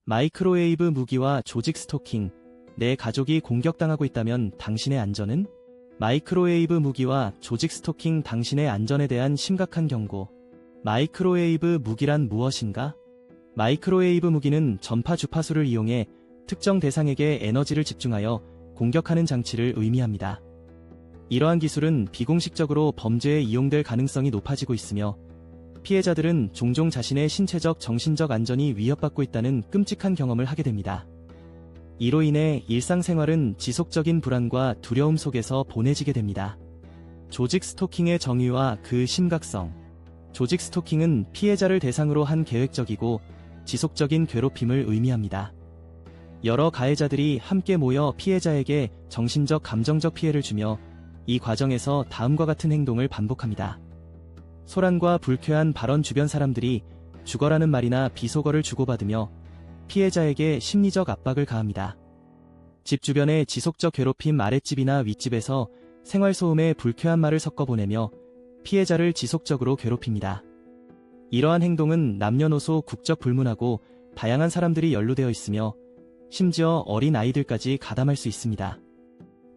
마이크로웨이브 무기와 조직 스토킹. 내 가족이 공격당하고 있다면 당신의 안전은? 마이크로웨이브 무기와 조직 스토킹. 당신의 안전에 대한 심각한 경고. 마이크로웨이브 무기란 무엇인가? 마이크로웨이브 무기는 전파 주파수를 이용해 특정 대상에게 에너지를 집중하여 공격하는 장치를 의미합니다. 이러한 기술은 비공식적으로 범죄에 이용될 가능성이 높아지고 있으며 피해자들은 종종 자신의 신체적, 정신적 안전이 위협받고 있다는 끔찍한 경험을 하게 됩니다. 이로 인해 일상생활은 지속적인 불안과 두려움 속에서 보내지게 됩니다. 조직 스토킹의 정의와 그 심각성. 조직 스토킹은 피해자를 대상으로 한 계획적이고 지속적인 괴롭힘을 의미합니다. 여러 가해자들이 함께 모여 피해자에게 정신적, 감정적 피해를 주며 이 과정에서 다음과 같은 행동을 반복합니다. 소란과 불쾌한 발언. 주변 사람들이 죽어라는 말이나 비속어를 주고받으며 피해자에게 심리적 압박을 가합니다. 집 주변의 지속적 괴롭힘. 아랫집이나 윗집에서 생활소음에 불쾌한 말을 섞어 보내며 피해자를 지속적으로 괴롭힙니다. 이러한 행동은 남녀노소, 국적 불문하고 다양한 사람들이 연루되어 있으며 심지어 어린 아이들까지 가담할 수 있습니다.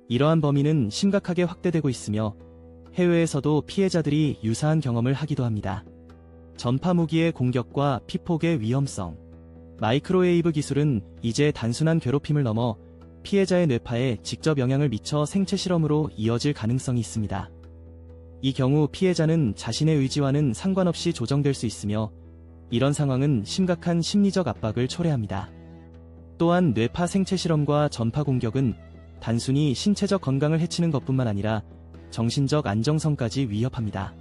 이러한 범위는 심각하게 확대되고 있으며 해외에서도 피해자들이 유사한 경험을 하기도 합니다. 전파 무기의 공격과 피폭의 위험성. 마이크로웨이브 기술은 이제 단순한 괴롭힘을 넘어 피해자의 뇌파에 직접 영향을 미쳐 생체 실험으로 이어질 가능성이 있습니다. 이 경우 피해자는 자신의 의지와는 상관없이 조정될 수 있으며 이런 상황은 심각한 심리적 압박을 초래합니다. 또한 뇌파 생체 실험과 전파 공격은 단순히 신체적 건강을 해치는 것뿐만 아니라 정신적 안정성까지 위협합니다.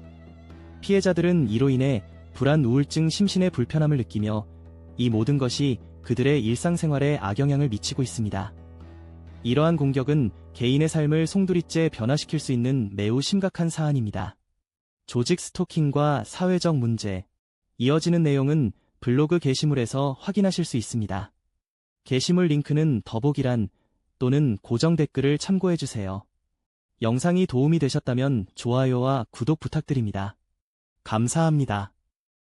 피해자들은 이로 인해 불안, 우울증, 심신의 불편함을 느끼며 이 모든 것이 그들의 일상생활에 악영향을 미치고 있습니다. 이러한 공격은 개인의 삶을 송두리째 변화시킬 수 있는 매우 심각한 사안입니다. 조직 스토킹과 사회적 문제. 이어지는 내용은 블로그 게시물에서 확인하실 수 있습니다. 게시물 링크는 더보기란 또는 고정 댓글을 참고해주세요. 영상이 도움이 되셨다면 좋아요와 구독 부탁드립니다. 감사합니다.